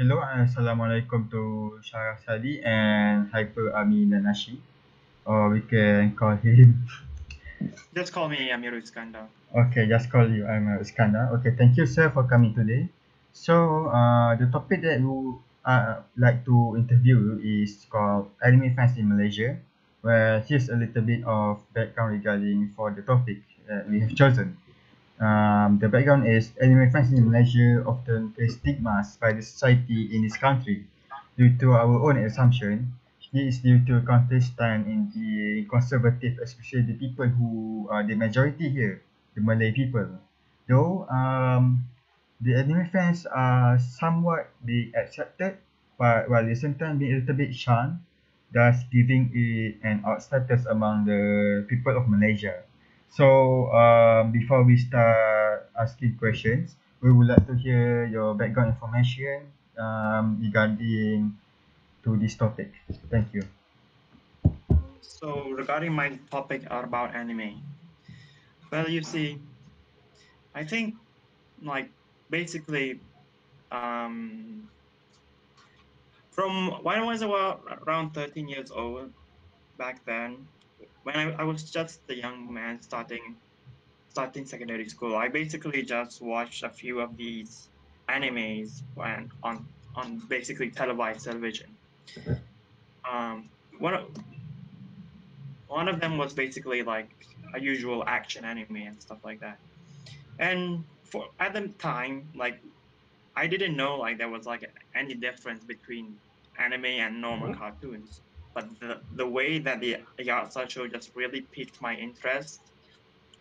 Hello, Assalamualaikum to Syarah Sadi and Hyper Amin Nanashi, or we can call him. Just call me Amir Iskandar. Okay, just call you. I'm Iskandar. Okay, thank you, sir, for coming today. So, the topic that we like to interview is called anime fans in Malaysia. Where here's a little bit of background regarding for the topic that we have chosen. The background is anime fans in Malaysia often face stigmas by the society in this country due to our own assumption. This is due to countless time in the conservative, especially the people who are the majority here, the Malay people. Though the anime fans are somewhat being accepted, but while at the same time being a little bit shunned, thus giving it an odd status among the people of Malaysia. So before we start asking questions, we would like to hear your background information regarding to this topic. Thank you. So regarding my topic about anime, well, you see, I think like basically from when I was around 13 years old back then, when I was just a young man starting secondary school, I basically just watched a few of these animes when on basically televised television. Um, one of one of them was basically like a usual action anime and stuff like that. And for at the time, like I didn't know like there was like any difference between anime and normal cartoons. But the way that the art style show just really piqued my interest,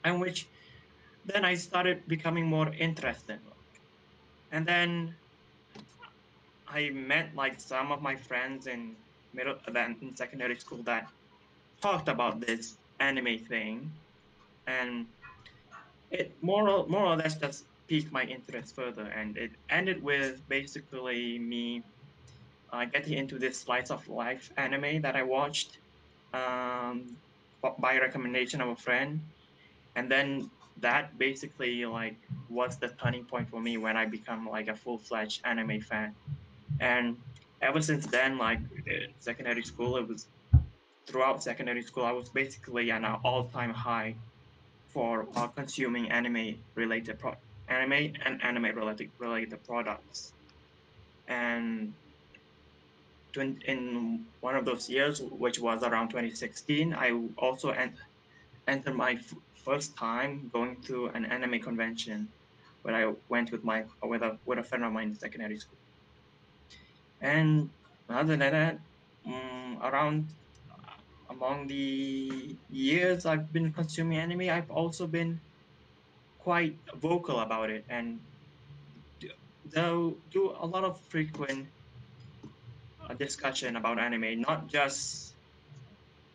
and which then I started becoming more interested. And then I met like some of my friends in middle then in secondary school that talked about this anime thing, and it more or less just piqued my interest further, and it ended with basically me getting into this slice of life anime that I watched um, by recommendation of a friend, and then that basically like was the turning point for me when I become like a full-fledged anime fan. And ever since then, like secondary school, it was throughout secondary school, I was basically at an all-time high for consuming anime and anime related products. And in one of those years, which was around 2016, I also entered my first time going to an anime convention where I went with with a friend of mine in secondary school. And other than that, around among the years I've been consuming anime, I've also been quite vocal about it and do a lot of frequent discussion about anime, not just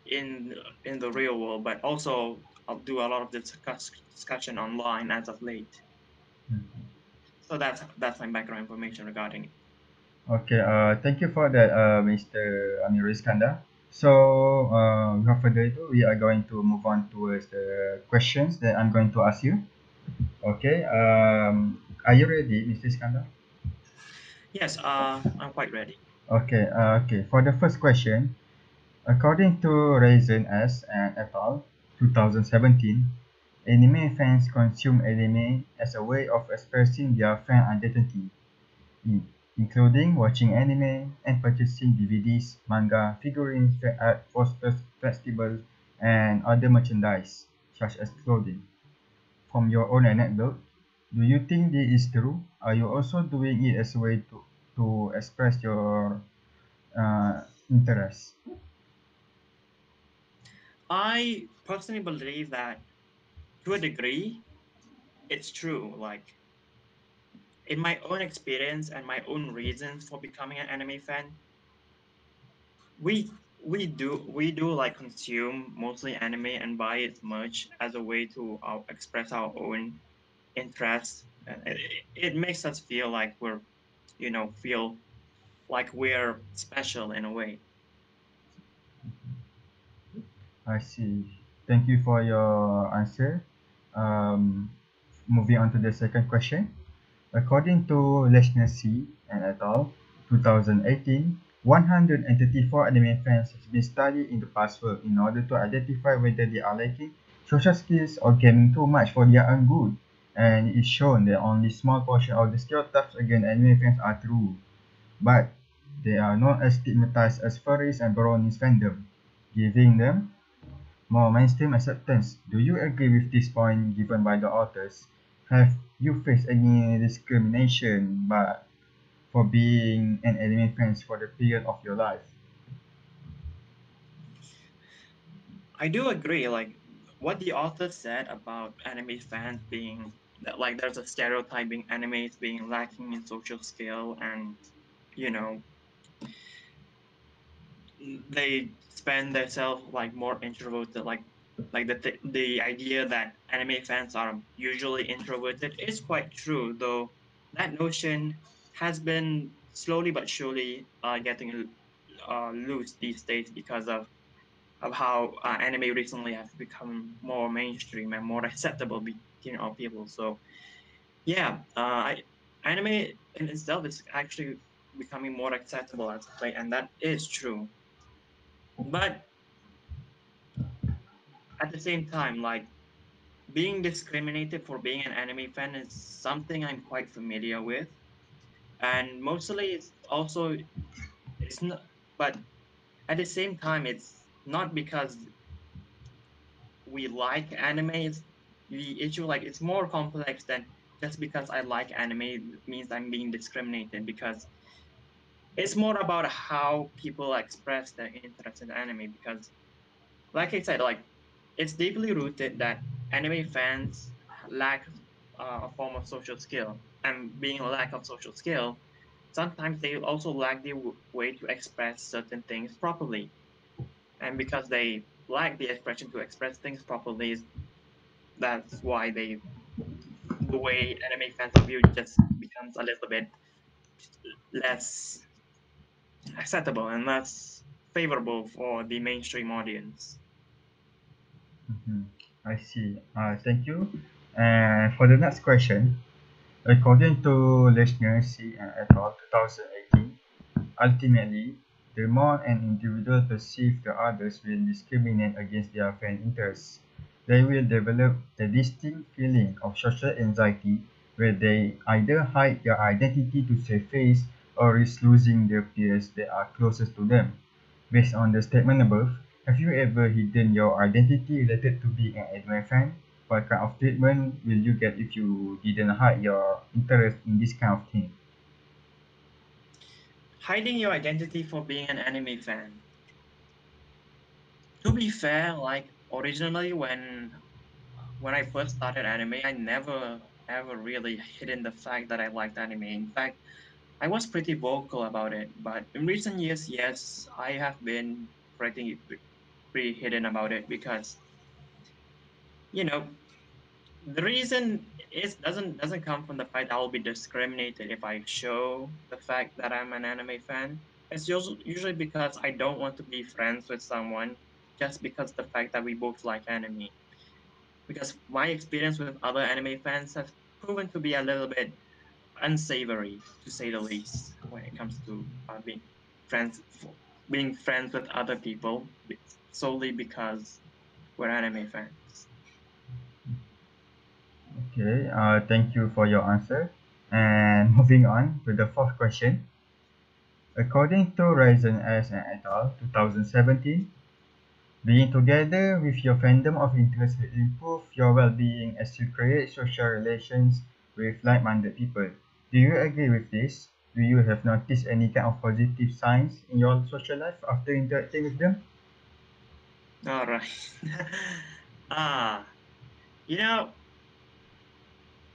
in the real world, but also I'll do a lot of discussion online as of late. So that's my background information regarding it. Okay, thank you for that, Mr. Amir Iskandar. So, without further ado, we are going to move on towards the questions that I'm going to ask you. Okay, are you ready, Mr. Iskandar? Yes, I'm quite ready. Okay, okay. For the first question, according to Raisin S and et al. 2017, anime fans consume anime as a way of expressing their fan identity, including watching anime and purchasing DVDs, manga, figurines, fan art, posters, festivals, and other merchandise, such as clothing. From your own anecdote, do you think this is true? Are you also doing it as a way to express your interest? I personally believe that to a degree, it's true. Like in my own experience and my own reasons for becoming an anime fan, we we do like consume mostly anime and buy its merch as a way to express our own interests. It makes us feel like feel like we're special in a way. I see. Thank you for your answer. Um, Moving on to the second question. According to Leshner C and et al. 2018, 134 anime fans has been studied in the past work in order to identify whether they are lacking social skills or gaming too much for their own good. And it is shown that only small portion of the stereotypes against anime fans are true, but they are not as stigmatized as furries and bronies fandom, giving them more mainstream acceptance. Do you agree with this point given by the authors? Have you faced any discrimination for being an anime fan for the period of your life? I do agree. Like what the author said about anime fans being that, like, there's a stereotyping animes being lacking in social skill, and you know they spend themselves like more introverted. Like the idea that anime fans are usually introverted is quite true, though that notion has been slowly but surely getting loose these days because of how anime recently has become more mainstream and more acceptable between all people. So yeah, anime in itself is actually becoming more acceptable as a play, and that is true. But at the same time, like, being discriminated for being an anime fan is something I'm quite familiar with, and mostly it's also it's not. But at the same time, it's not because we like anime. It's the issue, like, it's more complex than just because I like anime means I'm being discriminated, because it's more about how people express their interest in anime. Because, like I said, like, it's deeply rooted that anime fans lack a form of social skill, and being a lack of social skill, sometimes they also lack the way to express certain things properly. And because they lack the expression to express things properly, that's why the way anime fans are viewed just becomes a little bit less acceptable and less favorable for the mainstream audience. Mhm. I see. Thank you. And for the next question, according to listener C and et al. 2018, ultimately, the more an individual perceives the others will discriminate against their fan interests, they will develop a distinct feeling of social anxiety where they either hide their identity to save face or risk losing the peers that are closest to them. Based on the statement above, have you ever hidden your identity related to being an anime fan? What kind of treatment will you get if you didn't hide your interest in this kind of thing? Hiding your identity for being an anime fan. To be fair, like, originally when I first started anime, I never ever really hidden the fact that I liked anime. In fact, I was pretty vocal about it. But in recent years, yes, I have been pretty hidden about it, because you know the reason is doesn't come from the fact I will be discriminated if I show the fact that I'm an anime fan. It's usually because I don't want to be friends with someone just because the fact that we both like anime. Because my experience with other anime fans has proven to be a little bit unsavory, to say the least, when it comes to friends, being friends with other people solely because we're anime fans. Okay, thank you for your answer. And moving on to the fourth question. According to Ryzen S and et al. 2017, being together with your fandom of interest will improve your well-being as you create social relations with like-minded people. Do you agree with this? Do you have noticed any kind of positive signs in your social life after interacting with them? All right. ah, you know,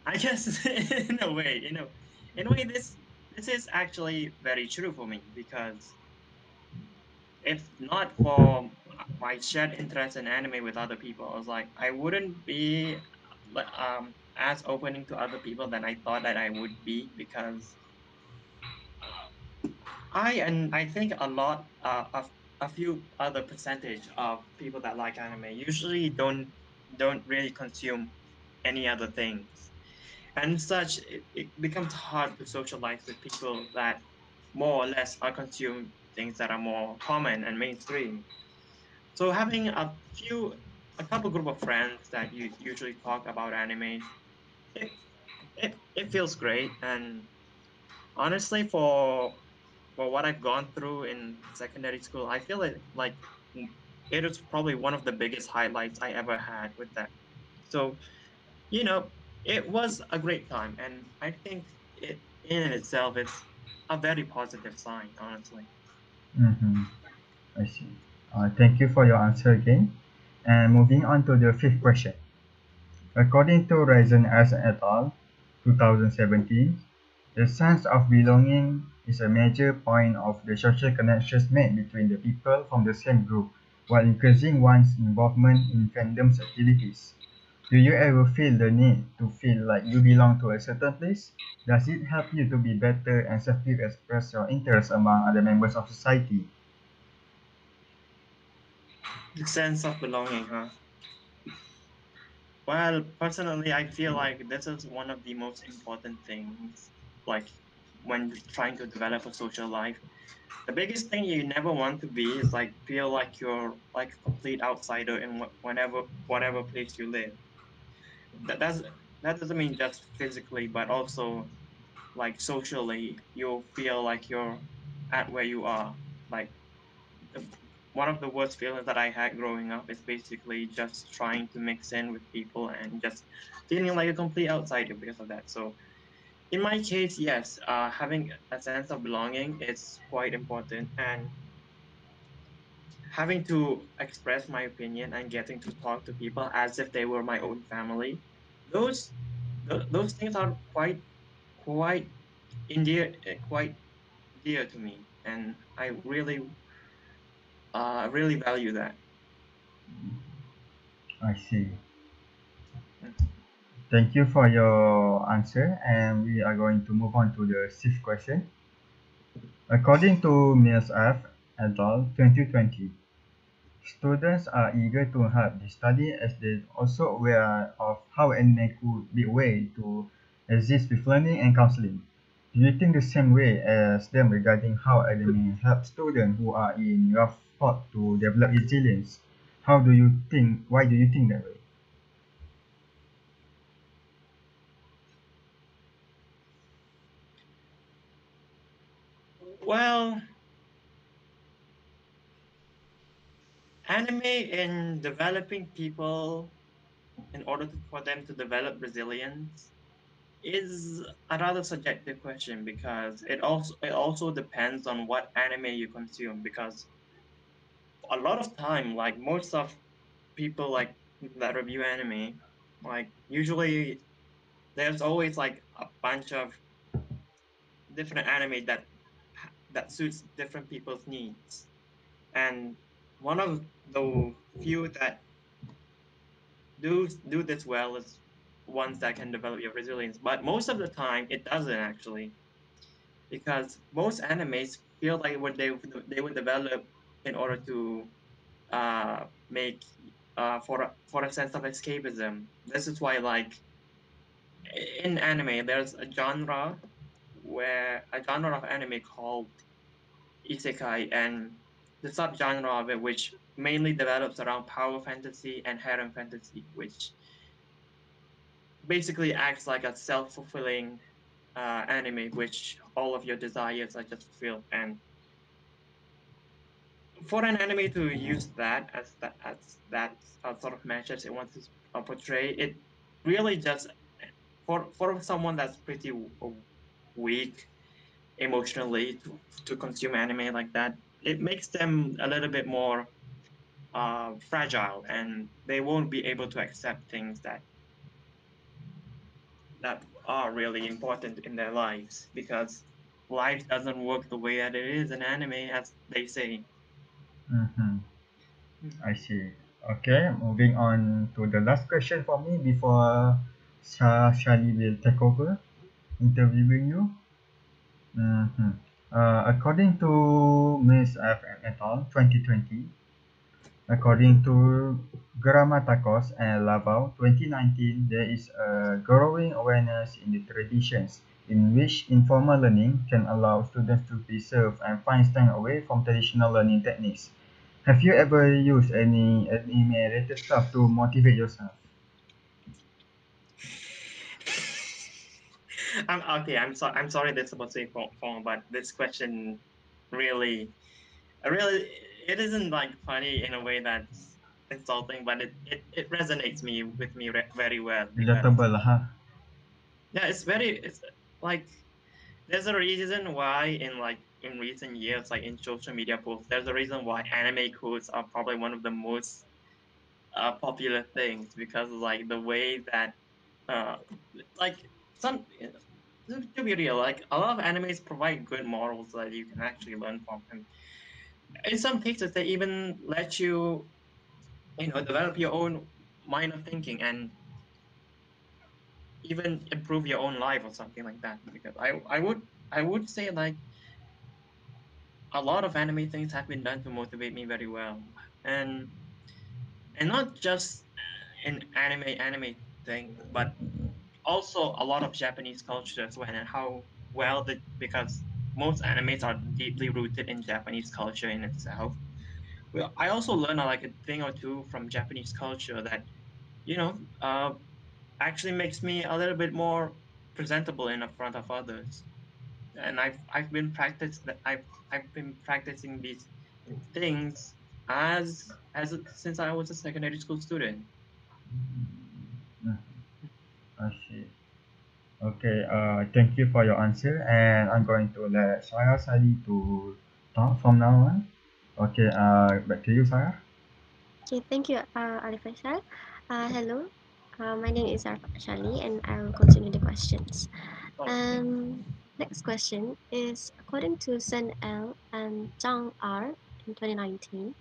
I guess in a way, this is actually very true for me, because if not for my shared interest in anime with other people, I was like, I wouldn't be as opening to other people than I thought that I would be, because I think a lot of a few other percentage of people that like anime usually don't really consume any other things, and such it becomes hard to socialize with people that more or less I consume things that are more common and mainstream. So having a couple group of friends that you usually talk about anime, it, it feels great. And honestly, for what I've gone through in secondary school, I feel like it was probably one of the biggest highlights I ever had with that. So, you know, it was a great time, and I think it in itself is a very positive sign, honestly. Mm-hmm. I see. Thank you for your answer again. And moving on to the fifth question. According to Ryzen S et al. 2017, the sense of belonging is a major point of the social connections made between the people from the same group, while increasing one's involvement in fandom's activities. Do you ever feel the need to feel like you belong to a certain place? Does it help you to be better and safely express your interests among other members of society? The sense of belonging, huh? Well, personally, I feel like this is one of the most important things, like when trying to develop a social life. The biggest thing you never want to be is like feel like you're like a complete outsider in whatever place you live. That doesn't mean just physically, but also like socially. You'll feel like you're at where you are. Like the, one of the worst feelings that I had growing up is basically just trying to mix in with people and just feeling like a complete outsider because of that. So in my case, yes, having a sense of belonging is quite important, and having to express my opinion and getting to talk to people as if they were my own family, those those things are quite quite dear to me, and I really value that. I see. Mhm. Thank you for your answer, and we are going to move on to the sixth question. According to Mills F. et al. 2020, students are eager to help the study as they also aware of how anime could be a way to assist with learning and counseling. Do you think the same way as them regarding how anime helps students who are in rough spot to develop resilience? Why do you think that way? Well, anime in developing people in order for them to develop resilience is a rather subjective question because it also depends on what anime you consume, because a lot of time, like most of people like that review anime, like usually there's always like a bunch of different anime that suits different people's needs. And one of the few that do this well is ones that can develop your resilience. But most of the time it doesn't actually, because most animes feel like what they would develop in order to make for a sense of escapism. This is why, like in anime, there's a genre of anime called isekai, and the subgenre of it, which mainly develops around power fantasy and harem fantasy, which basically acts like a self-fulfilling anime, which all of your desires are just fulfilled. And for an anime to use that as that sort of message it wants to portray, it really just for someone that's pretty weak emotionally to consume anime like that, it makes them a little bit more fragile, and they won't be able to accept things that are really important in their lives, because life doesn't work the way that it is in anime, as they say. Mm-hmm. Mhm. I see. Okay, moving on to the last question for me before Shali will take over interviewing you. Mm-hmm. According to Ms. F. et al. 2020, according to Grammaticos and Lavau 2019, there is a growing awareness in the traditions in which informal learning can allow students to preserve and find strength away from traditional learning techniques. Have you ever used any anime-related stuff to motivate yourself? I'm okay. I'm sorry. I'm sorry. That's supposed to be phone, but this question really, really, it isn't like funny in a way that's insulting, but it resonates with me very well because Relatable lah, huh? yeah, it's like there's a reason why in recent years, like in social media posts, there's a reason why anime quotes are probably one of the most popular things because like the way that uh like some to be real, like a lot of animes provide good morals that you can actually learn from, and in some cases they even let you develop your own mind of thinking and even improve your own life or something like that. Because I would say like a lot of anime things have been done to motivate me very well, and not just in anime thing, but also a lot of Japanese culture as well, and how well that because most animes are deeply rooted in Japanese culture in itself. Well, I also learned like a thing or two from Japanese culture that you know uh, actually makes me a little bit more presentable in front of others. And I've been practicing these things since I was a secondary school student. Mm, I see. Okay, thank you for your answer, and I'm going to let Sarah Sadi to talk from now on. Okay, back to you, Sarah. Okay, thank you, Ali Faisal. Hello, my name is Arfa Shali, and I will continue the questions. Oh, Um, Next question is according to Sun L and Zhang R in 2019,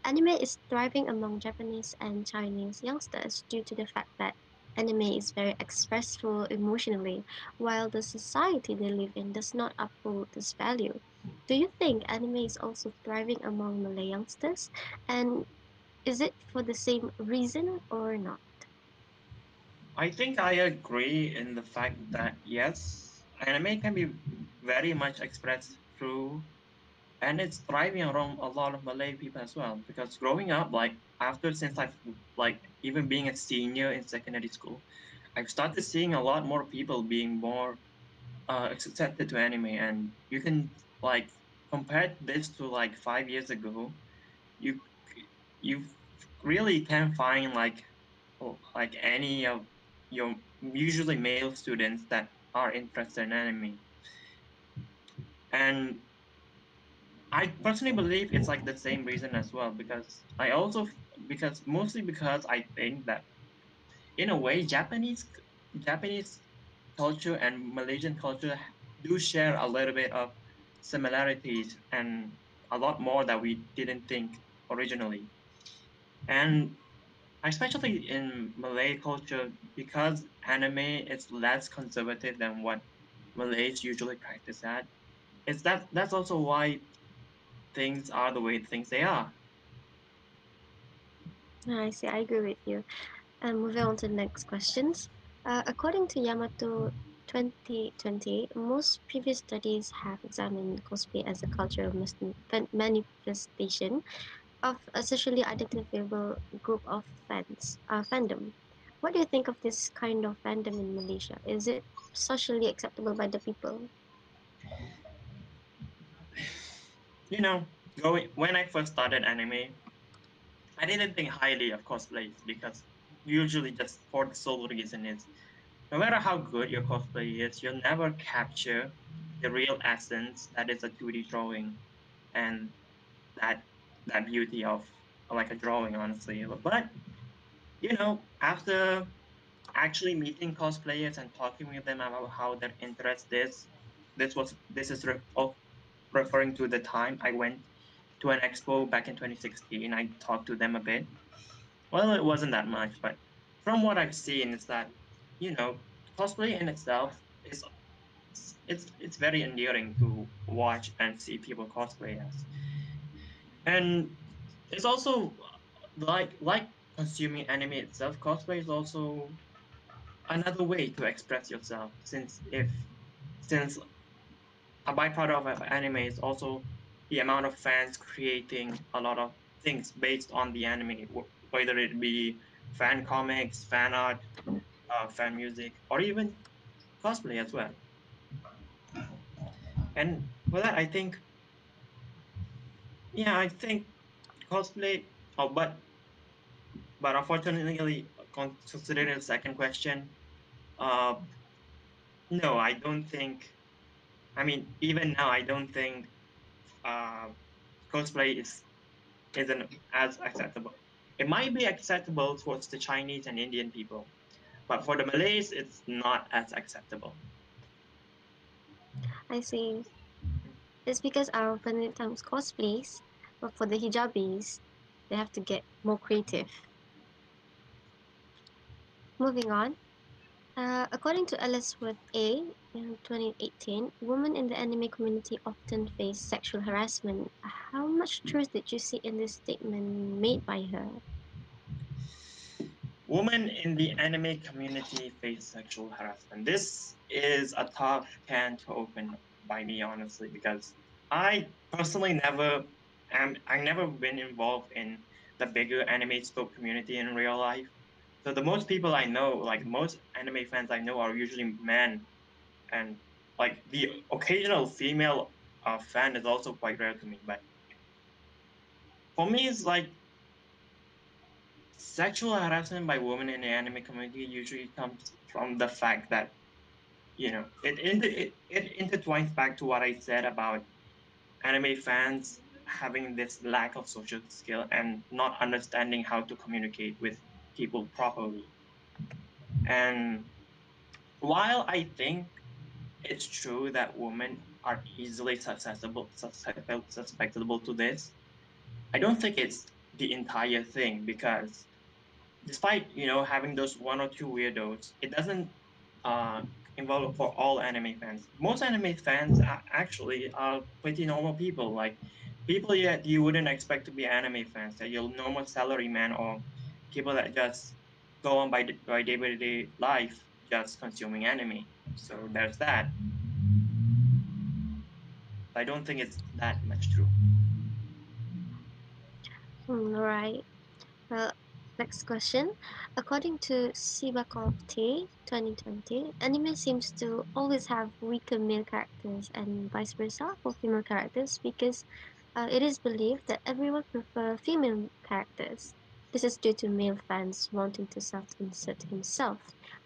anime is thriving among Japanese and Chinese youngsters due to the fact that anime is very expressful emotionally, while the society they live in does not uphold this value. Do you think anime is also thriving among Malay youngsters? And is it for the same reason or not? I think I agree in the fact that yes, anime can be very much expressed through, and it's thriving around a lot of Malay people as well. Because growing up, like since I've like even being a senior in secondary school, I've started seeing a lot more people being more accepted to anime, and you can like compare this to like 5 years ago. You you really can find like any of your usually male students that are interested in anime. And I personally believe it's like the same reason as well because because mostly because I think that in a way Japanese culture and Malaysian culture do share a little bit of similarities and a lot more that we didn't think originally. And especially in Malay culture, because anime is less conservative than what Malays usually practice at. That's also why things are the way things they are. I see, I agree with you. And moving on to the next questions. According to Yamato 2020, most previous studies have examined cosplay as a cultural manifestation of a socially identifiable group of fandom. What do you think of this kind of fandom in Malaysia? Is it socially acceptable by the people? You know, going when I first started anime, I didn't think highly of cosplays because usually just for the sole reason is no matter how good your cosplay is, you'll never capture the real essence that is a 2D drawing and that beauty of like a drawing, honestly. But after actually meeting cosplayers and talking with them about how their interest is, this is referring to the time I went to an expo back in 2016. I talked to them a bit. Well, it wasn't that much, but from what I've seen, is that you know cosplay in itself is it's very endearing to watch and see people cosplay as, and it's also like consuming anime itself. Cosplay is also another way to express yourself, since a byproduct of anime is also the amount of fans creating a lot of things based on the anime, whether it be fan comics, fan art, fan music, or even cosplay as well. And for that, I think, yeah, I think cosplay. Oh, but unfortunately, considering the second question, uh, no, I don't think. I mean, even now, I don't think uh, cosplay isn't as acceptable. It might be acceptable towards the Chinese and Indian people, but for the Malays, it's not as acceptable. I see. It's because when it comes cosplays, but for the hijabis, they have to get more creative. Moving on. According to Ellsworth A. in 2018, women in the anime community often face sexual harassment. How much truth did you see in this statement made by her? Women in the anime community face sexual harassment. This is a tough can to open by me, honestly, because I personally I never been involved in the bigger anime scope community in real life. So the most people I know, like most anime fans I know, are usually men, and like the occasional female fan is also quite rare to me. But for me, it's like sexual harassment by women in the anime community usually comes from the fact that it intertwines back to what I said about anime fans having this lack of social skill and not understanding how to communicate with people properly. And while I think it's true that women are easily susceptible to this, I don't think it's the entire thing, because despite having those one or two weirdos, it doesn't uh, involve for all anime fans. Most anime fans actually are pretty normal people, like people that you wouldn't expect to be anime fans. That your normal salaryman or people that just go on by day-by-day life just consuming anime. So there's that. I don't think it's that much true. Right. Well, next question. According to Sibakov T 2020, anime seems to always have weaker male characters and vice versa for female characters because it is believed that everyone prefers female characters. This is due to male fans wanting to self-insert himself,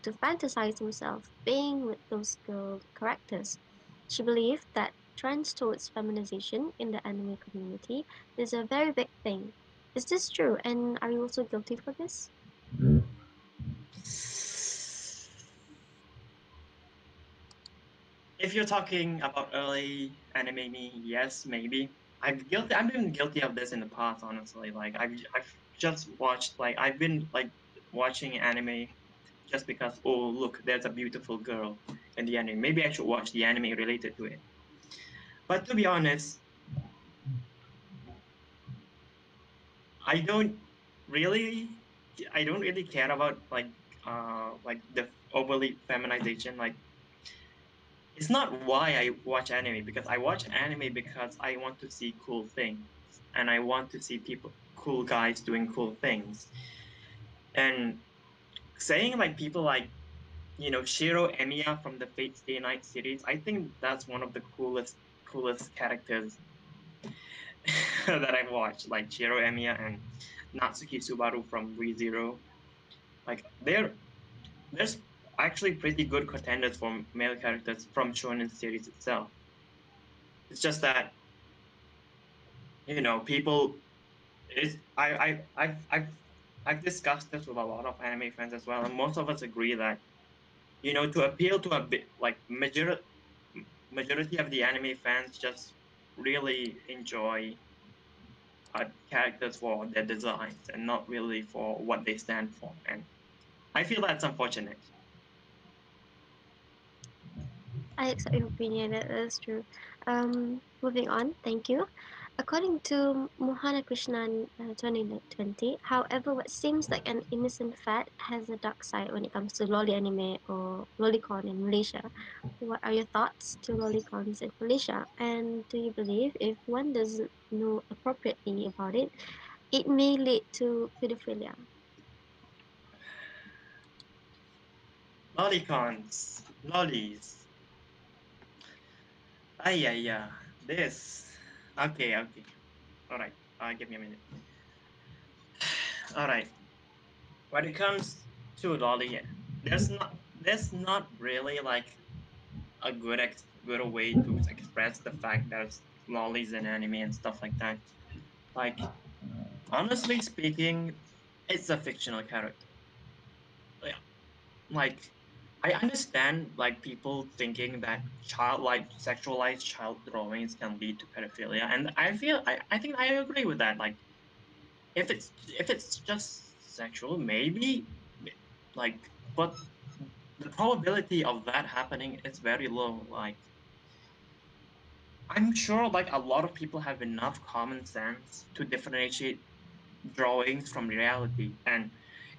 to fantasize himself being with those girl characters. She believed that trends towards feminization in the anime community is a very big thing. Is this true? And are you also guilty for this? If you're talking about early anime me, yes, maybe. I've been guilty of this in the past, honestly. Like I've just watched like I've been like watching anime just because, oh look, there's a beautiful girl in the anime. Maybe I should watch the anime related to it. But to be honest, I don't really I don't really care about like the overly feminization. Like it's not why I watch anime, because I watch anime because I want to see cool things, and I want to see cool guys doing cool things. And saying like people like Shiro Emiya from the Fate Stay Night series, I think that's one of the coolest characters that I've watched, like Shiro Emiya and Natsuki Subaru from ReZero. Like there's actually pretty good contenders for male characters from shonen series itself. It's just that people is I've discussed this with a lot of anime fans as well, and most of us agree that to appeal to a bit like majority of the anime fans just really enjoy characters for their designs and not really for what they stand for, and I feel that's unfortunate. I accept your opinion. That is true. Moving on. Thank you. According to Mohana Krishnan 2020, however, what seems like an innocent fad has a dark side when it comes to loli anime or lolicon in Malaysia. What are your thoughts to lolicons in Malaysia? And do you believe if one doesn't know appropriately about it, it may lead to pedophilia? Lolicons, lollies. Yeah. This. Okay. All right. Give me a minute. All right. When it comes to lolly, there's not really like a good way to express the fact there's lollies in anime and stuff like that. Like honestly speaking, it's a fictional character. Yeah, like I understand like people thinking that childlike sexualized child drawings can lead to pedophilia, and I think I agree with that. Like if it's just sexual, maybe like, but the probability of that happening is very low. Like I'm sure like a lot of people have enough common sense to differentiate drawings from reality, and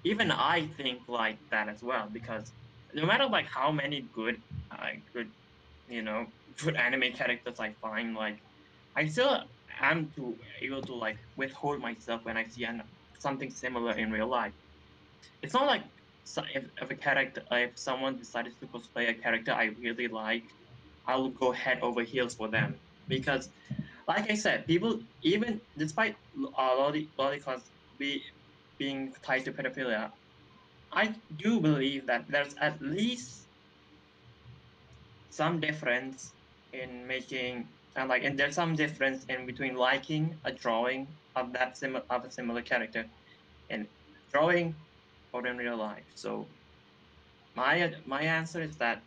even I think like that as well, because no matter like how many good you know good anime characters I find, like I still am to able to like withhold myself when I see something similar in real life. It's not like if a character, if someone decided to cosplay a character I really like, I'll go head over heels for them, because like I said, people, even despite lollicons being tied to pedophilia, I do believe that there's at least some difference in making, and there's some difference in between liking a drawing of a similar character and drawing or in real life. So my answer is that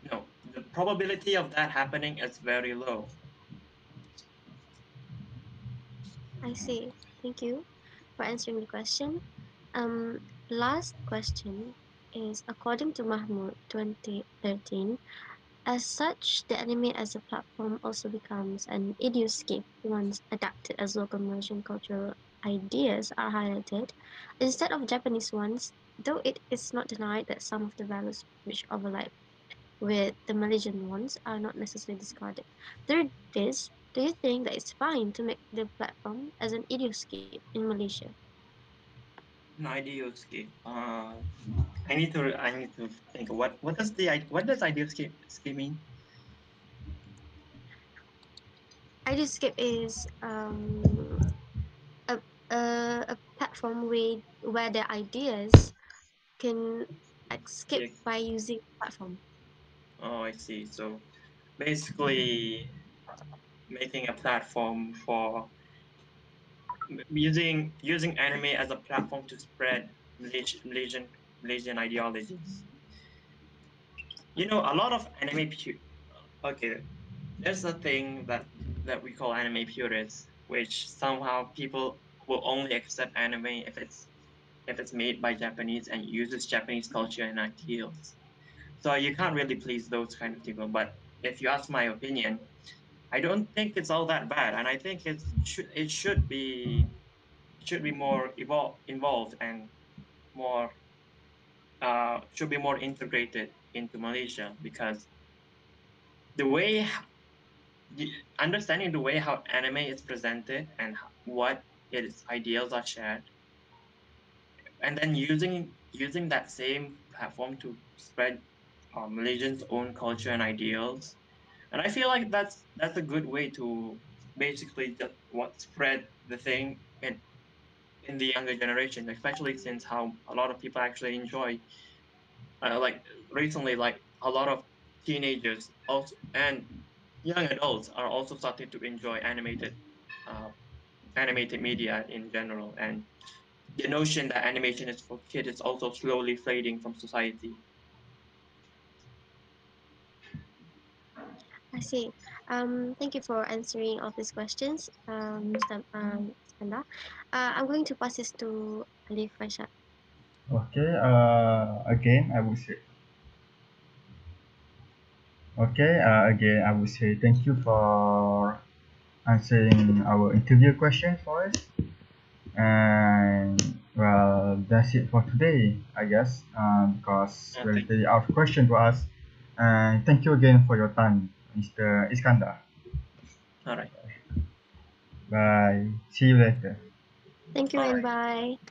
no, the probability of that happening is very low. I see. Thank you for answering the question. Last question is according to Mahmoud 2013. As such, the anime as a platform also becomes an idioscape once adapted as local Malaysian cultural ideas are highlighted instead of Japanese ones, though it is not denied that some of the values which overlap with the Malaysian ones are not necessarily discarded. Third is, do you think that it's fine to make the platform as an idioscape in Malaysia? An ideal scheme. I need to think. What does ideal scheme mean? Idioscape is a, a platform where the ideas can escape Yeah. by using platform. Oh, I see. So basically, making a platform for using anime as a platform to spread Malaysian ideologies. A lot of okay, there's a thing that we call anime purists, which somehow people will only accept anime if it's made by Japanese and uses Japanese culture and ideals. So you can't really please those kind of people. But if you ask my opinion, I don't think it's all that bad, and I think it should be more involved and more should be more integrated into Malaysia, because the way understanding the way how anime is presented and what its ideals are shared, and then using that same platform to spread Malaysians' own culture and ideals. And I feel like that's a good way to basically just spread the thing in the younger generation, especially since how a lot of people actually enjoy, like recently, like a lot of teenagers also and young adults are also starting to enjoy animated media in general, and the notion that animation is for kids is also slowly fading from society. I see. Thank you for answering all these questions, Mr. Skanda. I'm going to pass this to Alif Faisal. Okay, again, I would say, okay, again, I would say thank you for answering our interview question for us. And well, that's it for today, I guess, because Yeah, we're thank you. literally out of question to ask. And thank you again for your time, Mr. Iskandar. All right. Bye. See you later. Thank you All and right. bye.